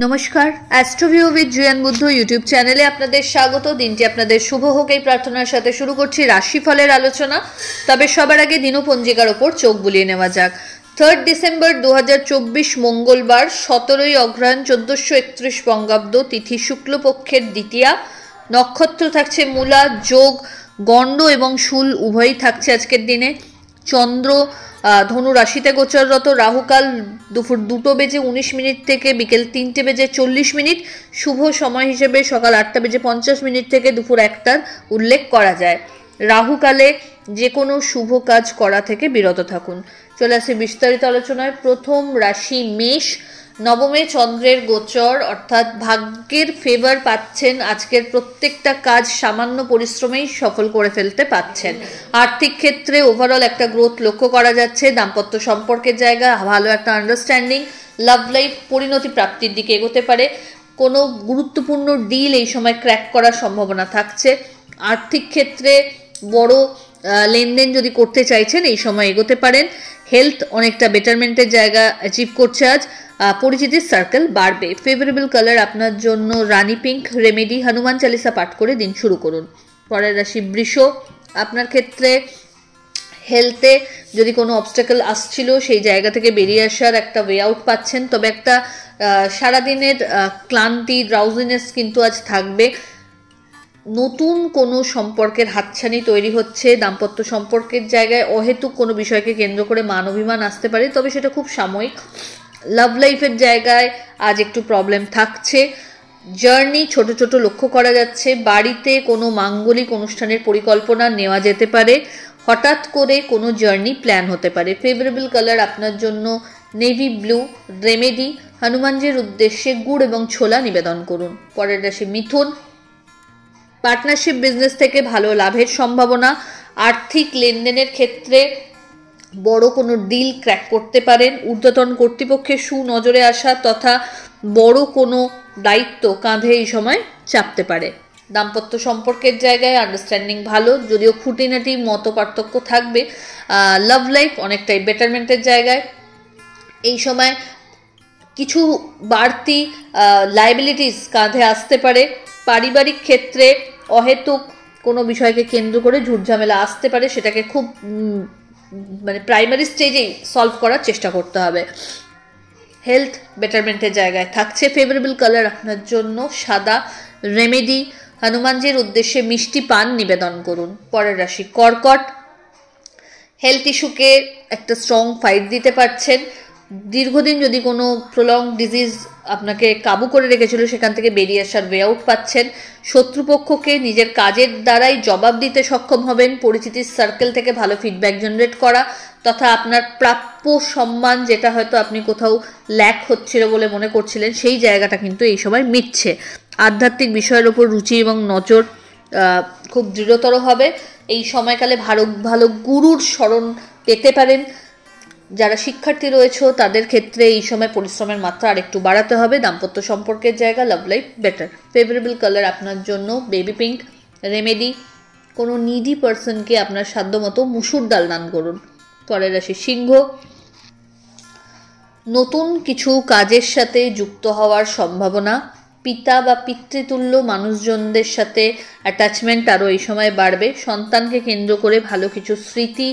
নমস্কার, অ্যাস্ট্রোভিউ with Juan Buddha YouTube চ্যানেলে আপনাদের স্বাগত। দিনটি আপনাদের শুভ হোক এই প্রার্থনার সাথে শুরু করছি রাশিফলের আলোচনা। তবে সবার আগে দিনপঞ্জিকার ওপর চোখ বুলিয়ে নেওয়া যাক। 3 ডিসেম্বর 2024 মঙ্গলবার, 17ই অগ্রহায়ণ 1431 বঙ্গাব্দ, তিথি শুক্লপক্ষের দ্বিতীয়া, নক্ষত্র থাকছে মূলা, যোগ গণ্ড এবং শূল উভয়ই থাকছে আজকের দিনে। চন্দ্র ধনু রাশিতে গোচররত, রাহুকাল দুপুর 2:19 থেকে বিকেল 3:40, শুভ সময় হিসেবে সকাল 8:50 থেকে দুপুর 1টার উল্লেখ করা যায়। রাহুকালে যে কোনো শুভ কাজ করা থেকে বিরত থাকুন। চলে আসে বিস্তারিত আলোচনায়। প্রথম রাশি মেষ। নবমে চন্দ্রের গোচর, অর্থাৎ ভাগ্যের ফেভার পাচ্ছেন। আজকের প্রত্যেকটা কাজ সামান্য পরিশ্রমেই সফল করে ফেলতে পাচ্ছেন। আর্থিক ক্ষেত্রে ওভারঅল একটা গ্রোথ লক্ষ্য করা যাচ্ছে। দাম্পত্য সম্পর্কের জায়গা ভালো একটা আন্ডারস্ট্যান্ডিং, লাভ লাইফ পরিণতি প্রাপ্তির দিকে এগোতে পারে। কোনো গুরুত্বপূর্ণ ডিল এই সময় ক্র্যাক করার সম্ভাবনা থাকছে। আর্থিক ক্ষেত্রে বড় লেনদেন যদি করতে চাইছেন এই সময় এগোতে পারেন। হেলথ অনেকটা বেটারমেন্টের জায়গা অ্যাচিভ করছে আজ। পরিচিতির সার্কেল বাড়বে। ফেভারেবল কালার আপনার জন্য রানী পিঙ্ক। রেমেডি হনুমান চালিসা পাঠ করে দিন শুরু করুন। পরের রাশি বৃষ। আপনার ক্ষেত্রে হেলথে যদি কোনো অবস্টাকেল আসছিল সেই জায়গা থেকে বেরিয়ে আসার একটা ওয়ে আউট পাচ্ছেন। তবে একটা সারাদিনের ক্লান্তি, ড্রাউজিনেস কিন্তু আজ থাকবে। নতুন কোনো সম্পর্কের হাতছানি তৈরি হচ্ছে। দাম্পত্য সম্পর্কের জায়গায় অহেতুক কোনো বিষয়কে কেন্দ্র করে মান অভিমান আসতে পারে, তবে সেটা খুব সাময়িক। লাভ লাইফের জায়গায় আজ একটু প্রবলেম থাকছে। জার্নি ছোট ছোট লক্ষ্য করা যাচ্ছে। বাড়িতে কোনো মাঙ্গলিক অনুষ্ঠানের পরিকল্পনা নেওয়া যেতে পারে। হঠাৎ করে কোনো জার্নি প্ল্যান হতে পারে। ফেভারেবল কালার আপনার জন্য নেভি ব্লু। রেমেডি হনুমানজির উদ্দেশ্যে গুড় এবং ছোলা নিবেদন করুন। পরের রাশি মিথুন। পার্টনারশিপ বিজনেস থেকে ভালো লাভের সম্ভাবনা। আর্থিক লেনদেনের ক্ষেত্রে বড় কোনো ডিল ক্র্যাক করতে পারেন। ঊর্ধ্বতন কর্তৃপক্ষের সুনজরে আসা তথা বড় কোনো দায়িত্ব কাঁধে এই সময় চাপতে পারে। দাম্পত্য সম্পর্কের জায়গায় আন্ডারস্ট্যান্ডিং ভালো, যদিও খুঁটিনাটি মত পার্থক্য থাকবে। লাভ লাইফ অনেকটাই বেটারমেন্টের জায়গায়। এই সময় কিছু বাড়তি লায়াবিলিটিস কাঁধে আসতে পারে। পারিবারিক ক্ষেত্রে অহেতুক কোনো বিষয়কে কেন্দ্র করে ঝুটঝামেলা আসতে পারে, সেটাকে খুব প্রাইমারি স্টেজেই সলভ করার চেষ্টা করতে হবে। হেলথ বেটারমেন্টের জায়গায় থাকছে। ফেভারেবল কালার আপনার জন্য সাদা। রেমেডি হনুমানজির উদ্দেশ্যে মিষ্টি পান নিবেদন করুন। পরের রাশি কর্কট। হেলথ ইস্যুকে একটা স্ট্রং ফাইট দিতে পারছেন। দীর্ঘদিন যদি কোনো প্রলং ডিজিজ আপনাকে কাবু করে রেখেছিল, সেখান থেকে বেরিয়ে আসার ওয়ে আউট পাচ্ছেন। শত্রুপক্ষকে নিজের কাজের দ্বারাই জবাব দিতে সক্ষম হবেন। পরিচিতির সার্কেল থেকে ভালো ফিডব্যাক জেনারেট করা তথা আপনার প্রাপ্য সম্মান, যেটা হয়তো আপনি কোথাও ল্যাক হচ্ছিল বলে মনে করছিলেন, সেই জায়গাটা কিন্তু এই সময় মিটছে। আধ্যাত্মিক বিষয়ের ওপর রুচি এবং নজর খুব দৃঢ়তর হবে। এই সময়কালে ভালো গুরুর স্মরণ পেতে পারেন। যারা শিক্ষার্থী রয়েছে তাদের ক্ষেত্রে এই সময় পরিশ্রমের মাত্রা আরেকটু বাড়াতে হবে। দাম্পত্য সম্পর্কের জায়গা love life better. Favourable colour আপনার জন্য বেবি পিঙ্ক। রেমেডি কোনো নিডি পার্সনকে আপনার সাধ্যমতো মুসুর ডাল দান করুন। পরের রাশি সিংহ। নতুন কিছু কাজের সাথে যুক্ত হওয়ার সম্ভাবনা। পিতা বা পিতৃতুল্য মানুষজনদের সাথে অ্যাটাচমেন্ট আরও এই সময় বাড়বে। সন্তানকে কেন্দ্র করে ভালো কিছু স্মৃতি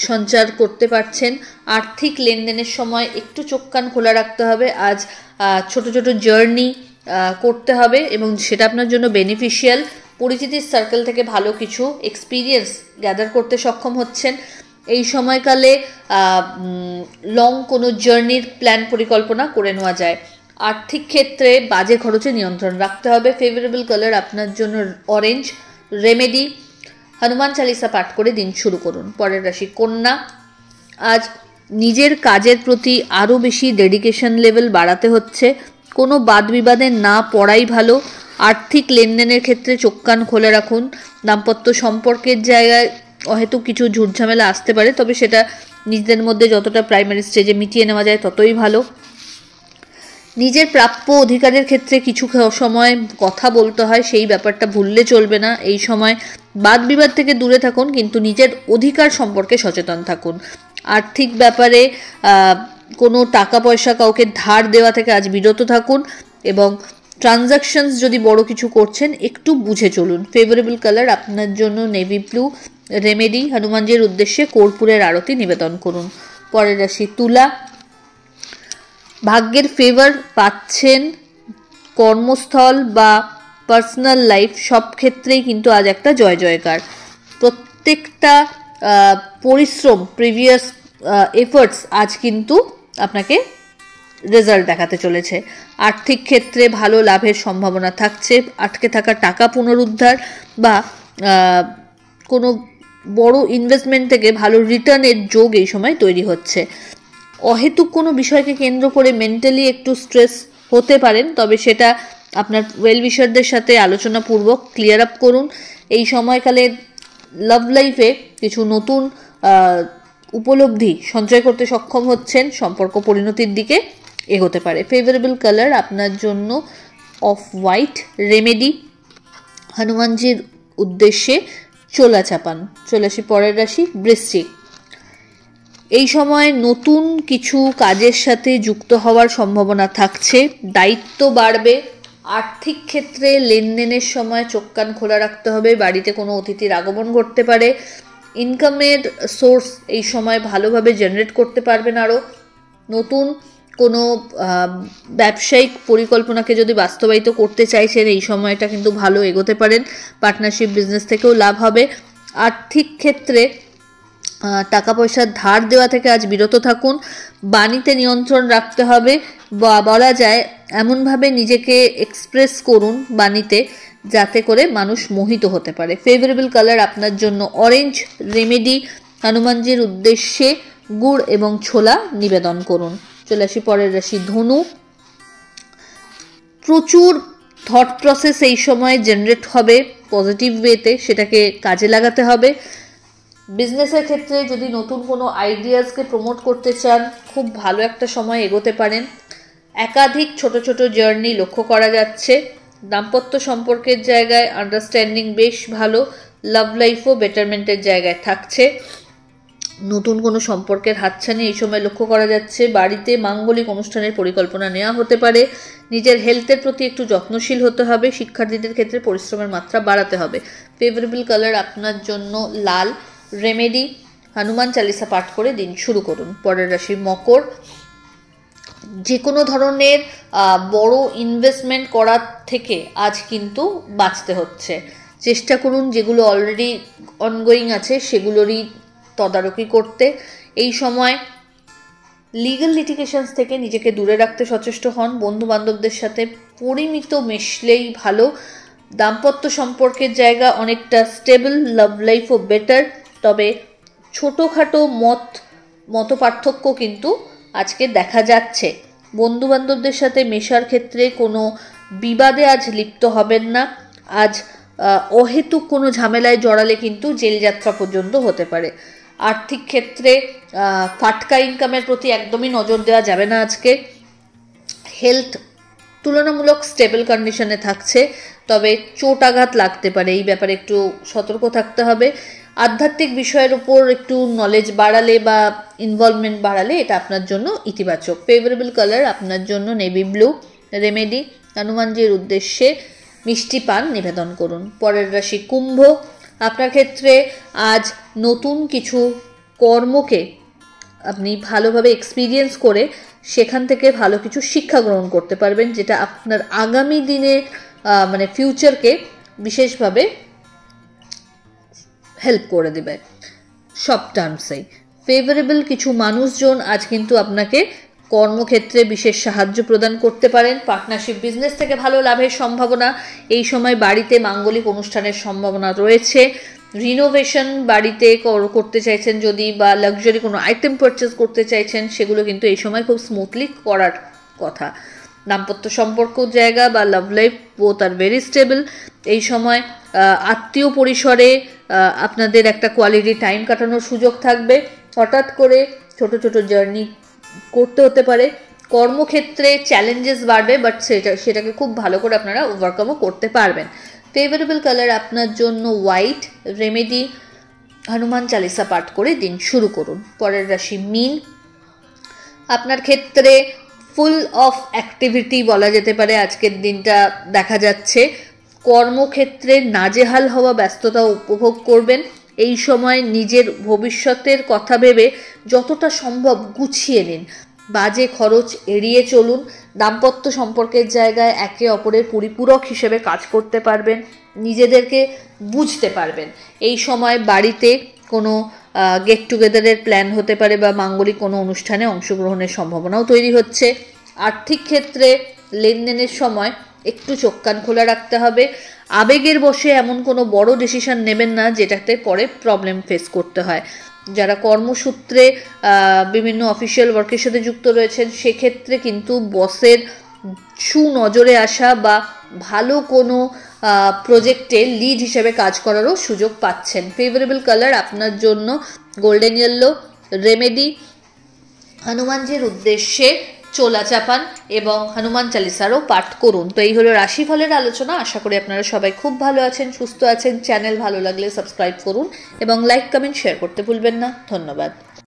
সঞ্চার করতে পারছেন। আর্থিক লেনদেনের সময় একটু চোখ কান খোলা রাখতে হবে। আজ ছোট ছোট জার্নি করতে হবে এবং সেটা আপনার জন্য বেনিফিশিয়াল। পরিচিতির সার্কেল থেকে ভালো কিছু এক্সপিরিয়েন্স গ্যাদার করতে সক্ষম হচ্ছেন। এই সময়কালে লং কোনো জার্নির প্ল্যান পরিকল্পনা করে নেওয়া যায়। আর্থিক ক্ষেত্রে বাজে খরচে নিয়ন্ত্রণ রাখতে হবে। ফেভারেবল কালার আপনার জন্য অরেঞ্জ। রেমেডি হনুমান চালিসা পাঠ করে দিন শুরু করুন। পরের রাশি কন্যা। আজ নিজের কাজের প্রতি আরও বেশি ডেডিকেশন লেভেল বাড়াতে হচ্ছে। কোনো বাদ বিবাদে না পড়াই ভালো। আর্থিক লেনদেনের ক্ষেত্রে চোখ কান খোলা রাখুন। দাম্পত্য সম্পর্কের জায়গায় অহেতুক কিছু ঝুটঝামেলা আসতে পারে, তবে সেটা নিজেদের মধ্যে যতটা প্রাইমারি স্টেজে মিটিয়ে নেওয়া যায় ততই ভালো। নিজের প্রাপ্য অধিকারের ক্ষেত্রে কিছু সময় কথা বলতে হয়, সেই ব্যাপারটা ভুললে চলবে না। এই সময় বাদ বিবাদ থেকে দূরে থাকুন, কিন্তু নিজের অধিকার সম্পর্কে সচেতন থাকুন। আর্থিক ব্যাপারে কোনো টাকা পয়সা কাউকে ধার দেওয়া থেকে আজ বিরত থাকুন। এবং ট্রানজাকশনস যদি বড় কিছু করছেন একটু বুঝে চলুন। ফেভারেবল কালার আপনার জন্য নেভি ব্লু। রেমেডি, হনুমানজির উদ্দেশ্যে কর্পূরের আরতি নিবেদন করুন। পরের রাশি তুলা। ভাগ্যের ফেভার পাচ্ছেন, কর্মস্থল বা পার্সোনাল লাইফ সব ক্ষেত্রেই কিন্তু আজ একটা জয় জয়কার। প্রত্যেকটা পরিশ্রম, প্রিভিয়াস এফর্টস আজ কিন্তু আপনাকে রেজাল্ট দেখাতে চলেছে। আর্থিক ক্ষেত্রে ভালো লাভের সম্ভাবনা থাকছে, আটকে থাকা টাকা পুনরুদ্ধার বা কোনো বড় ইনভেস্টমেন্ট থেকে ভালো রিটার্নের যোগ এই সময় তৈরি হচ্ছে। অহেতুক কোনো বিষয়কে কেন্দ্র করে মেন্টালি একটু স্ট্রেস হতে পারেন, তবে সেটা আপনার ওয়েল উইশারদের সাথে আলোচনাপূর্বক ক্লিয়ার আপ করুন। এই সময়কালে লাভ লাইফে কিছু নতুন উপলব্ধি সঞ্চয় করতে সক্ষম হচ্ছেন, সম্পর্ক পরিণতির দিকে এগোতে পারে। ফেভারেবল কালার আপনার জন্য অফ হোয়াইট। রেমেডি, হনুমানজির উদ্দেশ্যে চোলা চাপান। চলে আসি পরের রাশি বৃশ্চিক। এই সময় নতুন কিছু কাজের সাথে যুক্ত হওয়ার সম্ভাবনা থাকছে, দায়িত্ব বাড়বে। আর্থিক ক্ষেত্রে লেনদেনের সময় চোখ কান খোলা রাখতে হবে, বাড়িতে কোনো অতিথির আগমন ঘটতে পারে। ইনকামের সোর্স এই সময় ভালোভাবে জেনারেট করতে পারবেন। আরও নতুন কোনো ব্যবসায়িক পরিকল্পনাকে যদি বাস্তবায়িত করতে চাইছেন এই সময়টা কিন্তু ভালো এগোতে পারেন। পার্টনারশিপ বিজনেস থেকেও লাভ হবে। আর্থিক ক্ষেত্রে টাকা পয়সার ধার দেওয়া থেকে আজ বিরত থাকুন। বাণীতে নিয়ন্ত্রণ রাখতে হবে, বা বলা যায় এমনভাবে নিজেকে এক্সপ্রেস করুন বাণীতে যাতে করে মানুষ মোহিত হতে পারে। ফেভারেবল কালার আপনার জন্য অরেঞ্জ। রেমেডি, হনুমানজির উদ্দেশ্যে গুড় এবং ছোলা নিবেদন করুন। চলে আসি পরের রাশি ধনু। প্রচুর থট প্রসেস এই সময় জেনারেট হবে পজিটিভ ওয়েতে, সেটাকে কাজে লাগাতে হবে। বিজনেসের ক্ষেত্রে যদি নতুন কোনো আইডিয়াসকে প্রমোট করতে চান খুব ভালো একটা সময় এগোতে পারেন। একাধিক ছোট ছোট জার্নি লক্ষ্য করা যাচ্ছে। দাম্পত্য সম্পর্কের জায়গায় আন্ডারস্ট্যান্ডিং বেশ ভালো। লাভ লাইফও বেটারমেন্টের জায়গায় থাকছে। নতুন কোনো সম্পর্কের হাতছানি এই সময় লক্ষ্য করা যাচ্ছে। বাড়িতে মাঙ্গলিক অনুষ্ঠানের পরিকল্পনা নেওয়া হতে পারে। নিজের হেলথের প্রতি একটু যত্নশীল হতে হবে। শিক্ষার্থীদের ক্ষেত্রে পরিশ্রমের মাত্রা বাড়াতে হবে। ফেভারেবল কালার আপনার জন্য লাল। রেমেডি, হনুমান চালিসা পাঠ করে দিন শুরু করুন। পরের রাশি মকর। যে কোনো ধরনের বড় ইনভেস্টমেন্ট করার থেকে আজ কিন্তু বাঁচতে হচ্ছে। চেষ্টা করুন যেগুলো অলরেডি অনগোয়িং আছে সেগুলোরই তদারকি করতে। এই সময় লিগ্যাল লিটিগেশনস থেকে নিজেকে দূরে রাখতে সচেষ্ট হন। বন্ধু বান্ধবদের সাথে পরিমিত মেশলেই ভালো। দাম্পত্য সম্পর্কের জায়গা অনেকটা স্টেবল। লাভ লাইফও বেটার, তবে ছোটোখাটো মত পার্থক্য কিন্তু আজকে দেখা যাচ্ছে। বন্ধু বান্ধবদের সাথে মেশার ক্ষেত্রে কোনো বিবাদে আজ লিপ্ত হবেন না। আজ অহেতুক কোনো ঝামেলায় জড়ালে কিন্তু জেল যাত্রা পর্যন্ত হতে পারে। আর্থিক ক্ষেত্রে ফাটকা ইনকামের প্রতি একদমই নজর দেওয়া যাবে না আজকে। হেলথ তুলনামূলক স্টেবল কন্ডিশনে থাকছে, তবে চোট আঘাত লাগতে পারে, এই ব্যাপারে একটু সতর্ক থাকতে হবে। আধ্যাত্মিক বিষয়ের উপর একটু নলেজ বাড়ালে বা ইনভলভমেন্ট বাড়ালে এটা আপনার জন্য ইতিবাচক। ফেভারেবল কালার আপনার জন্য নেভি ব্লু। রেমেডি, হনুমানজির উদ্দেশ্যে মিষ্টি পান নিবেদন করুন। পরের রাশি কুম্ভ। আপনার ক্ষেত্রে আজ নতুন কিছু কর্মকে আপনি ভালোভাবে এক্সপিরিয়েন্স করে সেখান থেকে ভালো কিছু শিক্ষা গ্রহণ করতে পারবেন, যেটা আপনার আগামী দিনে মানে ফিউচারকে বিশেষভাবে হেল্প করে দেবে সব টার্মসেই। ফেভারেবল কিছু মানুষজন আজ কিন্তু আপনাকে কর্মক্ষেত্রে বিশেষ সাহায্য প্রদান করতে পারেন। পার্টনারশিপ বিজনেস থেকে ভালো লাভের সম্ভাবনা। এই সময় বাড়িতে মাঙ্গলিক অনুষ্ঠানের সম্ভাবনা রয়েছে। রিনোভেশন বাড়িতে করতে চাইছেন যদি, বা লাক্সারি কোনো আইটেম পারচেস করতে চাইছেন, সেগুলো কিন্তু এই সময় খুব স্মুথলি করার কথা। দাম্পত্য সম্পর্ক জায়গা বা love life both are very stable. এই সময় আত্মীয় পরিসরে আপনাদের একটা কোয়ালিটি টাইম কাটানোর সুযোগ থাকবে। হঠাৎ করে ছোট ছোট জার্নি করতে হতে পারে। কর্মক্ষেত্রে চ্যালেঞ্জেস বাড়বে, বাট সেটাকে খুব ভালো করে আপনারা ওভারকামও করতে পারবেন। ফেভারেবল কালার আপনার জন্য হোয়াইট। রেমেডি, হনুমান চালিসা পাঠ করে দিন শুরু করুন। পরের রাশি মীন। আপনার ক্ষেত্রে ফুল অফ অ্যাক্টিভিটি বলা যেতে পারে আজকের দিনটা দেখা যাচ্ছে। কর্মক্ষেত্রে নাজেহাল হওয়া ব্যস্ততা উপভোগ করবেন। এই সময় নিজের ভবিষ্যতের কথা ভেবে যতটা সম্ভব গুছিয়ে নিন, বাজে খরচ এড়িয়ে চলুন। দাম্পত্য সম্পর্কের জায়গায় একে অপরের পরিপূরক হিসেবে কাজ করতে পারবেন, নিজেদেরকে বুঝতে পারবেন। এই সময় বাড়িতে কোনো গেট টুগেদারের প্ল্যান হতে পারে বা মাঙ্গলিক কোনো অনুষ্ঠানে অংশগ্রহণের সম্ভাবনাও তৈরি হচ্ছে। আর্থিক ক্ষেত্রে লেনদেনের সময় একটু চোখ কান খোলা রাখতে হবে। আবেগের বশে এমন কোনো বড় ডিসিশন নেবেন না যেটাতে পরে প্রবলেম ফেস করতে হয়। যারা কর্মসূত্রে বিভিন্ন অফিসিয়াল ওয়ার্কের সাথে যুক্ত রয়েছেন সেক্ষেত্রে কিন্তু বসের সুনজরে আসা বা ভালো কোনো প্রজেক্টে লিড হিসেবে কাজ করারও সুযোগ পাচ্ছেন। ফেভারেবল কালার আপনার জন্য গোল্ডেন ইয়েলো। রেমেডি, হনুমানজির উদ্দেশ্যে চোলা চাপান এবং হনুমান চালিসারও পাঠ করুন। তো এই হলো রাশিফলের আলোচনা। আশা করি আপনারা সবাই খুব ভালো আছেন, সুস্থ আছেন। চ্যানেল ভালো লাগলে সাবস্ক্রাইব করুন এবং লাইক কমেন্ট শেয়ার করতে ভুলবেন না। ধন্যবাদ।